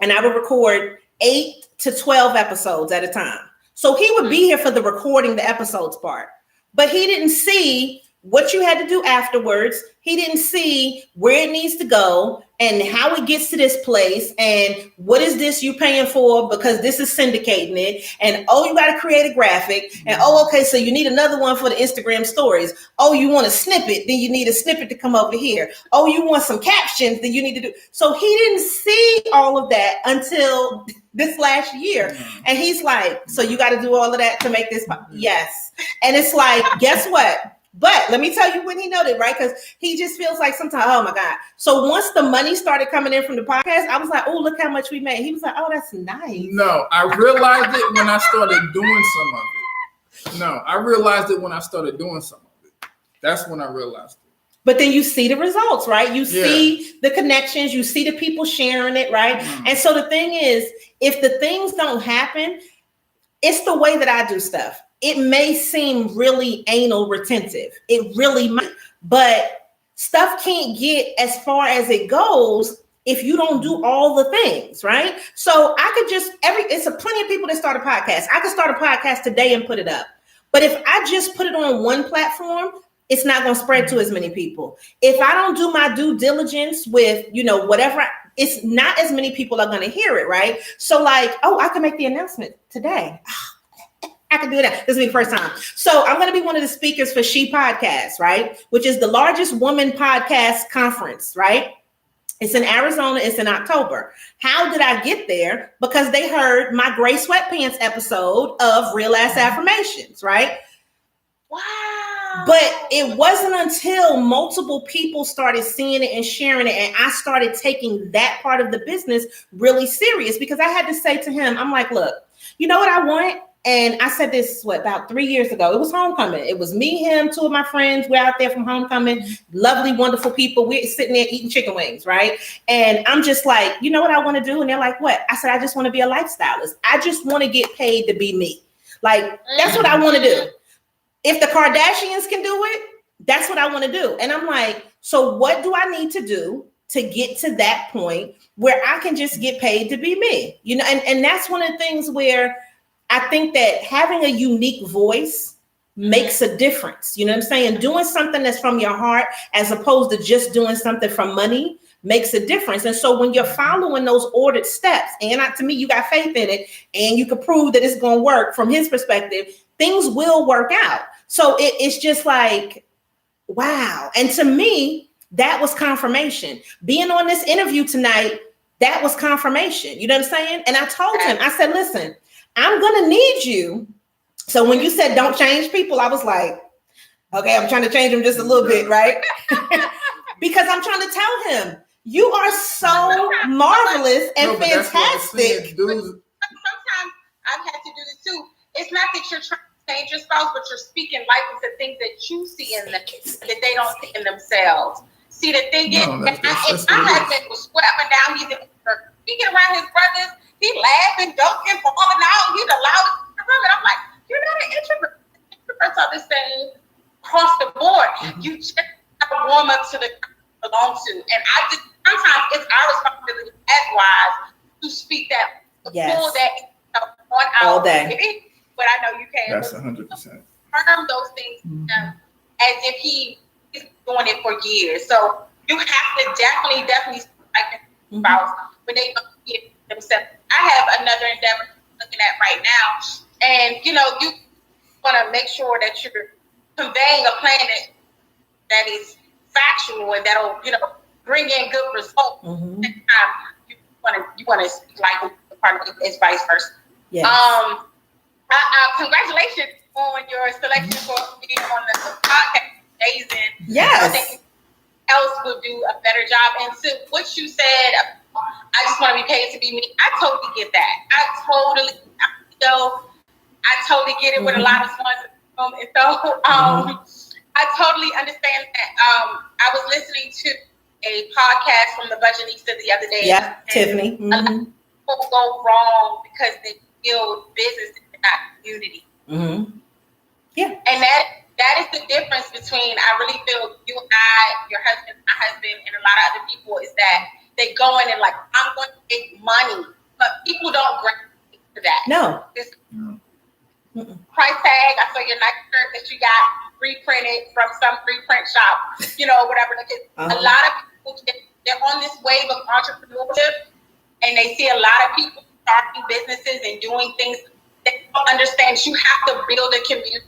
and I would record 8 to 12 episodes at a time. So he would be here for the recording the episodes part, but he didn't see what you had to do afterwards. He didn't see where it needs to go and how it gets to this place and what is this you paying for because this is syndicating it. And oh, you got to create a graphic. And oh, okay, so you need another one for the Instagram stories. Oh, you want a snippet, then you need a snippet to come over here. Oh, you want some captions, then you need to do. So he didn't see all of that until this last year. And he's like, so you got to do all of that to make this. Yes. And it's like, guess what? But let me tell you when he noted, right? Because he just feels like sometimes, oh my God. So once the money started coming in from the podcast, I was like, oh, look how much we made. He was like, oh, that's nice. No, I realized it when I started doing some of it. That's when I realized it. But then you see the results, right? You see the connections, you see the people sharing it, right? And so the thing is, if the things don't happen, it's the way that I do stuff. It may seem really anal retentive. It really might, but stuff can't get as far as it goes if you don't do all the things, right? So I could just, it's plenty of people that start a podcast. I could start a podcast today and put it up. But if I just put it on one platform, it's not going to spread to as many people. If I don't do my due diligence with, whatever, it's not as many people are going to hear it, right? So like, oh, I can make the announcement today. I can do that. This will be the first time. So I'm going to be one of the speakers for She Podcast, right? Which is the largest woman podcast conference, right? It's in Arizona. It's in October. How did I get there? Because they heard my gray sweatpants episode of Real Ass Affirmations, right? Wow. But it wasn't until multiple people started seeing it and sharing it, and I started taking that part of the business really serious because I had to say to him, I'm like, look, you know what I want? And I said this, about 3 years ago. It was homecoming. It was me, him, 2 of my friends. We're out there from homecoming. Lovely, wonderful people. We're sitting there eating chicken wings, right? And I'm just like, you know what I want to do? And they're like, what? I said, I just want to be a lifestylist. I just want to get paid to be me. Like, that's what I want to do. If the Kardashians can do it, that's what I want to do. And I'm like, so what do I need to do to get to that point where I can just get paid to be me? And that's one of the things where I think that having a unique voice makes a difference. You know what I'm saying? Doing something that's from your heart as opposed to just doing something from money makes a difference. And so when you're following those ordered steps, and to me, you got faith in it and you can prove that it's going to work from his perspective, things will work out. So it's just like, wow. And to me, that was confirmation. Being on this interview tonight, that was confirmation. You know what I'm saying? And I told him, I said, listen, I'm going to need you. So when you said don't change people, I was like, okay, I'm trying to change them just a little bit, right? Because I'm trying to tell him, You are so marvelous and fantastic. Sometimes I've had to do this too. It's not that you're trying to change your spouse, but you're speaking life into things that you see in them that they don't see in themselves. See, the thing is, my husband was sweating down. He's speaking around his brothers. He laughing, joking, falling out. He's the loudest in the room. And I'm like, you're not an introvert. Introverts are the same across the board. You just have to warm up to the you belong to. And I just, sometimes it's our responsibility as wives to speak that, pull that on out. All day. But I know you can. That's 100%. Confirm those things as if he is doing it for years. So you have to definitely like spouse when they get themselves. I have another endeavor looking at right now, and you want to make sure that you're conveying a plan that is factual and that'll bring in good results. You want to like the partner is vice versa. Yes. Congratulations on your selection for being on the podcast. Amazing. Yes. I think else will do a better job. And to what you said, I just want to be paid to be me. I totally get that. I totally get it with a lot of ones. And so I totally understand that. I was listening to a podcast from the Budgetista the other day. Yeah, Tiffany. A lot of people go wrong because they build business and not community. Yeah. And that is the difference between, I really feel you and I, your husband, my husband, and a lot of other people is that they go in and like, I'm going to make money, but people don't gravitate to that. No. Price tag, I saw your nice shirt that you got reprinted from some reprint shop, whatever. A lot of people, they're on this wave of entrepreneurship, and they see a lot of people starting businesses and doing things. They don't understand you have to build a community.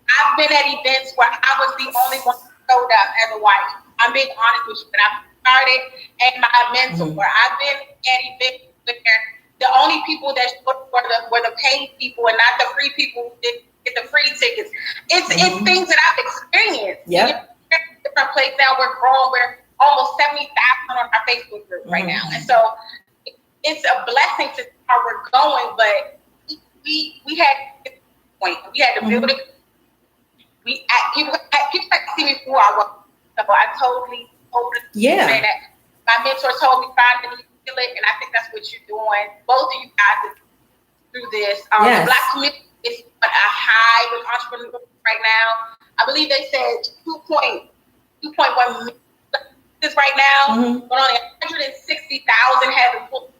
I've been at events where I was the only one who showed up as a wife. I'm being honest with you. When I started and my mentor, I've been at events where the only people that showed up were the paid people and not the free people who didn't get the free tickets. It's things that I've experienced. Yeah. Different place now. We're growing. We're almost 70,000 on our Facebook group right now, and so it's a blessing to how we're going. But we had to point. We had to build it. People had to see me who I was. So I totally say that. My mentor told me, find the feel it, and I think that's what you're doing. Both of you guys through this. The Black community is at a high with entrepreneurs right now. I believe they said 2.1 million right now, but only 160,000 have employees.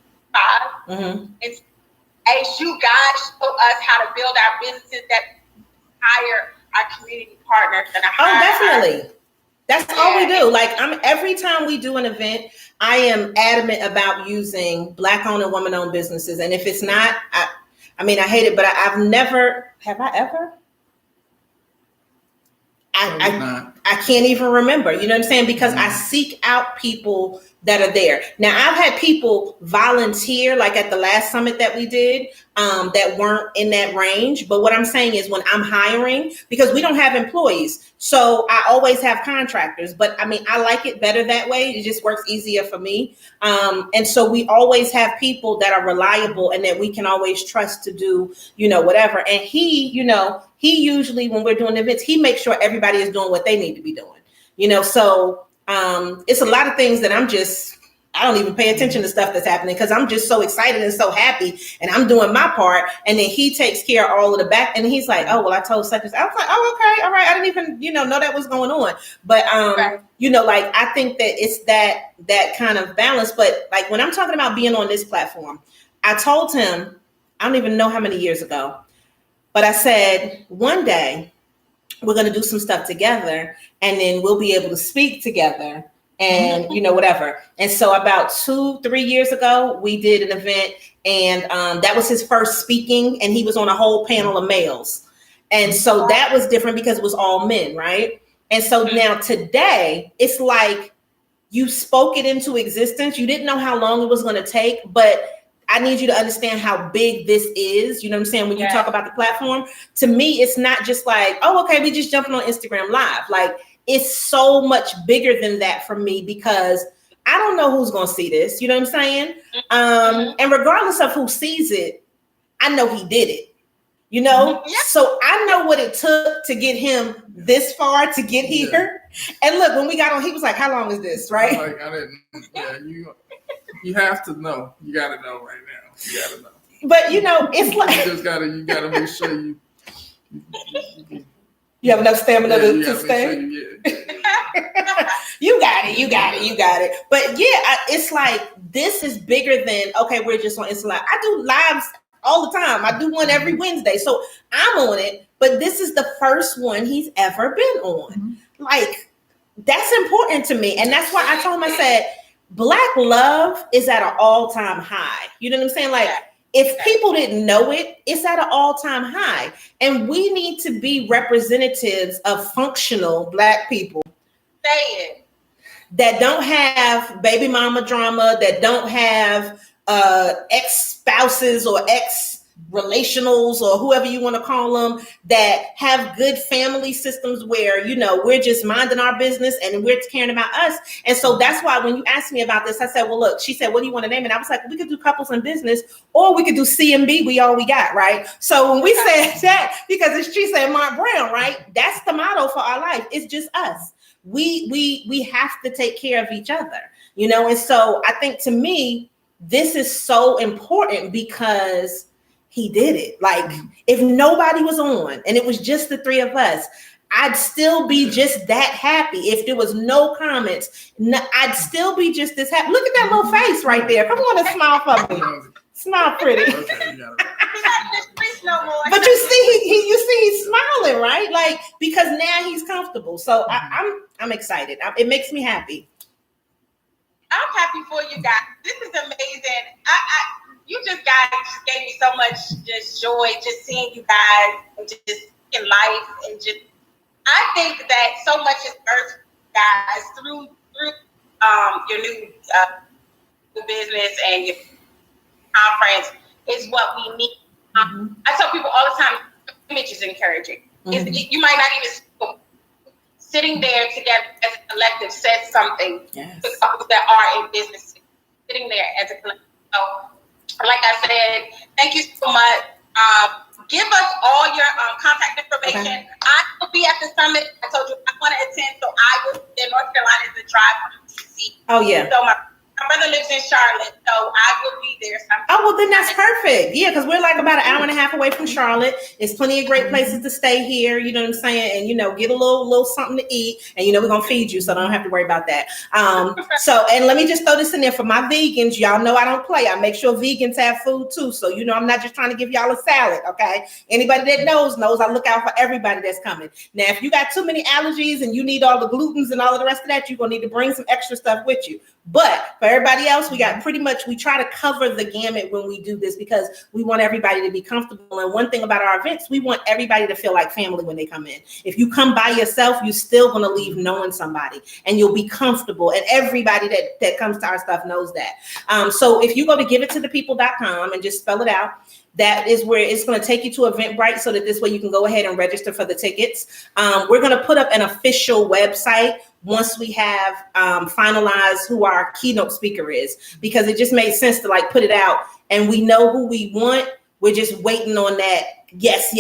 And as you guys show us how to build our businesses that hire our community partners and definitely. That's all we do. Like every time we do an event, I am adamant about using Black-owned and woman-owned businesses. And if it's not, I hate it, but I've never, have I ever? I can't even remember, you know what I'm saying? Because I seek out people that are there. Now, I've had people volunteer, like at the last summit that we did, that weren't in that range. But what I'm saying is when I'm hiring, because we don't have employees, so I always have contractors. But I like it better that way. It just works easier for me. And so we always have people that are reliable and that we can always trust to do, whatever. And he usually, when we're doing events, he makes sure everybody is doing what they need to be doing, so it's a lot of things that I don't even pay attention to stuff that's happening because I'm just so excited and so happy and I'm doing my part. And then he takes care of all of the back. And he's like, oh, well, I told such and such. I was like, oh, okay. All right. I didn't even, know that was going on. But, I think that it's that kind of balance. But like when I'm talking about being on this platform, I told him, I don't even know how many years ago, but I said, one day we're going to do some stuff together and then we'll be able to speak together and, whatever. And so about 2-3 years ago, we did an event and that was his first speaking and he was on a whole panel of males. And so that was different because it was all men, right? And so now today, it's like you spoke it into existence. You didn't know how long it was going to take, but I need you to understand how big this is. You know what I'm saying? When you talk about the platform, to me, it's not just like, oh, okay, we just jumping on Instagram Live. Like, it's so much bigger than that for me because I don't know who's going to see this. You know what I'm saying? And regardless of who sees it, I know he did it. You know, so I know what it took to get him this far to get here. And look, when we got on, he was like, "How long is this?" Right? Like, I didn't. Yeah, you have to know. You got to know right now. You got to know. But you know, it's like you gotta make sure you have enough stamina to stay. Sure you got it. But yeah, it's like this is bigger than okay. We're just on Instagram. I do lives all the time. I do one every Wednesday, so I'm on it. But this is the first one he's ever been on. Like that's important to me, and that's why I told him. I said, Black love is at an all-time high. You know what I'm saying? Like. If people didn't know it, it's at an all-time high. And we need to be representatives of functional Black people. Say it. That don't have baby mama drama, that don't have ex-spouses or ex-relationals or whoever you want to call them, that have good family systems where, you know, we're just minding our business and we're caring about us. And so that's why when you asked me about this, I said, well, look, she said, what do you want to name it? I was like, we could do couples in business or we could do CMB. We all we got, right? So when we said that, because she said Mark Brown, right? That's the motto for our life. It's just us. We have to take care of each other, you know? And so I think to me, this is so important because he did it. Like if nobody was on and it was just the three of us, I'd still be just that happy. If there was no comments, I'd still be just this happy. Look at that little face right there. Come on and smile for me. Smile pretty. But you see, he's smiling, right? Like because now he's comfortable. So I'm excited. It makes me happy. I'm happy for you guys. This is amazing. You guys just gave me so much just joy, just seeing you guys and just in life and just. I think that so much is birthed, guys, through your new business and your conference is what we need. I tell people all the time, image is encouraging. You might not even sitting there together as a collective says something to couples that are in business. Sitting there as a collective. So, like I said, thank you so much. Give us all your contact information. Okay. I will be at the summit. I told you I want to attend, so I will be in North Carolina is a drive from DC. Oh yeah. So my brother lives in Charlotte, so I will be there. Oh well, then that's perfect. Yeah, because we're like about an hour and a half away from Charlotte. It's plenty of great places to stay here. You know what I'm saying? And you know, get a little something to eat, and you know we're gonna feed you, so don't have to worry about that. So and let me just throw this in there for my vegans. Y'all know I don't play. I make sure vegans have food too. So you know I'm not just trying to give y'all a salad. Okay, anybody that knows I look out for everybody that's coming. Now, if you got too many allergies and you need all the glutens and all of the rest of that, you're gonna need to bring some extra stuff with you. But for everybody else, we got we try to cover the gamut when we do this because we want everybody to be comfortable. And one thing about our events, we want everybody to feel like family when they come in. If you come by yourself, you're still going to leave knowing somebody and you'll be comfortable. And everybody that comes to our stuff knows that. So if you go to giveittothepeople.com and just spell it out, that is where it's going to take you to Eventbrite so that this way you can go ahead and register for the tickets. We're going to put up an official website once we have finalized who our keynote speaker is, because it just made sense to like put it out and we know who we want. We're just waiting on that. Yes.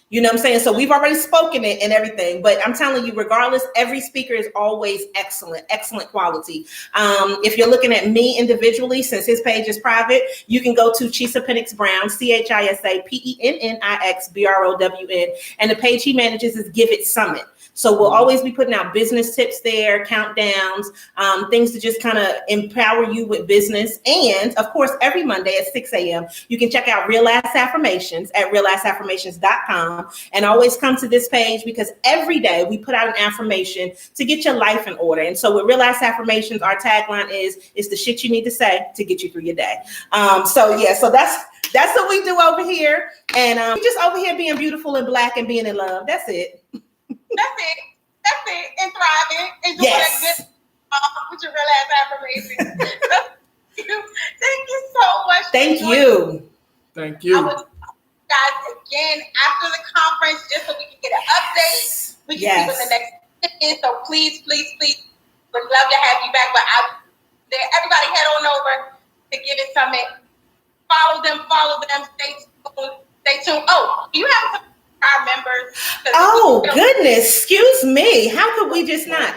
You know what I'm saying? So we've already spoken it and everything, but I'm telling you, regardless, every speaker is always excellent quality. If you're looking at me individually, since his page is private, you can go to Chisa Pennix-Brown, ChisaPennixBrown, and the page he manages is Give It Summit. So we'll always be putting out business tips there, countdowns, things to just kind of empower you with business. And of course, every Monday at 6 a.m., you can check out Real Ass Affirmations at realassaffirmations.com and always come to this page because every day we put out an affirmation to get your life in order. And so with Real Ass Affirmations, our tagline is the shit you need to say to get you through your day. So that's what we do over here. And we just over here being beautiful and Black and being in love. That's it. That's it. And thriving. And doing that good with your Real Ass Affirmations. Thank you so much. Thank you. Thank you. I will guys again after the conference just so we can get an update. We can see what the next is. So please would love to have you back. But there. Everybody head on over to Give It Summit. Follow them. Stay tuned. Oh, do you have some our members? Oh, goodness. Excuse me. How could we just not?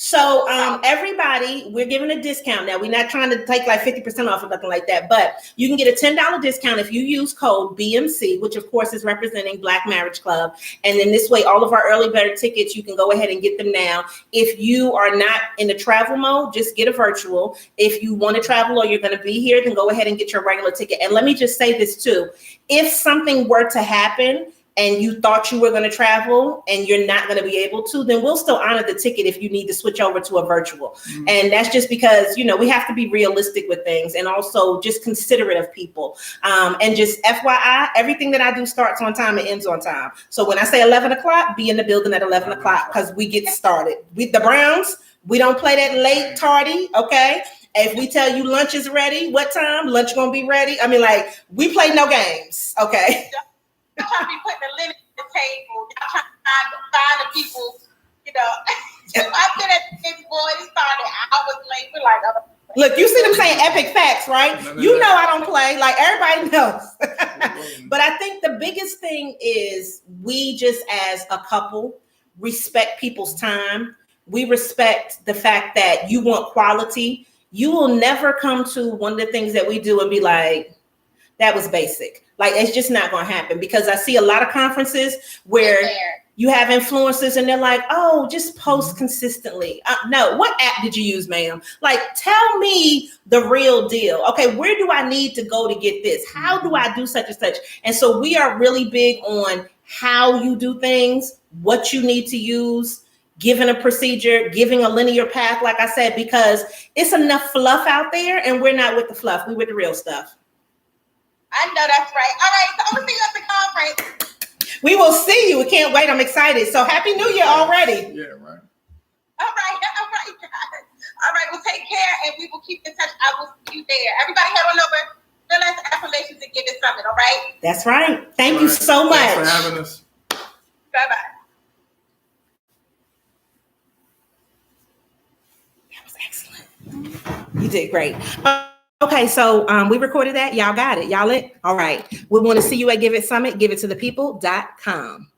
So everybody, we're giving a discount now. We're not trying to take like 50% off or nothing like that, but you can get a $10 discount if you use code BMC, which of course is representing Black Marriage Club. And then this way, all of our early bird tickets, you can go ahead and get them now. If you are not in the travel mode, just get a virtual. If you want to travel or you're going to be here, then go ahead and get your regular ticket. And let me just say this too. If something were to happen, and you thought you were going to travel and you're not going to be able to, then we'll still honor the ticket if you need to switch over to a virtual. Mm-hmm. And that's just because, you know, we have to be realistic with things and also just considerate of people. And just FYI, everything that I do starts on time and ends on time. So when I say 11 o'clock, be in the building at 11 o'clock because we get started. The Browns, we don't play that late tardy, okay? If we tell you lunch is ready, what time? Lunch going to be ready? I mean, like, we play no games, okay? Y'all trying to be putting the linen on the table. Y'all trying to find the people, you know. I've been at the big boy. It started hours late. We're like, oh. Look, you see them saying epic facts, right? You know I don't play. Like, everybody knows. But I think the biggest thing is we just as a couple respect people's time. We respect the fact that you want quality. You will never come to one of the things that we do and be like, that was basic. Like, it's just not going to happen because I see a lot of conferences where you have influencers and they're like, oh, just post consistently. No, what app did you use, ma'am? Like, tell me the real deal. Okay, where do I need to go to get this? How do I do such and such? And so we are really big on how you do things, what you need to use, giving a procedure, giving a linear path, like I said, because it's enough fluff out there and we're not with the fluff. We're with the real stuff. I know that's right. All right, so I'm going to see you at the conference. We will see you. We can't wait. I'm excited. So Happy New Year already. Yeah, right. All right, guys. All right, well, take care, and we will keep in touch. I will see you there. Everybody head on over. Fill out the affirmations and Give It Summit, all right? That's right. Thank you so much. Thanks for having us. Bye-bye. That was excellent. You did great. Okay, so we recorded that. Y'all got it. Y'all lit? All right. We want to see you at Give It Summit, giveittothepeople.com.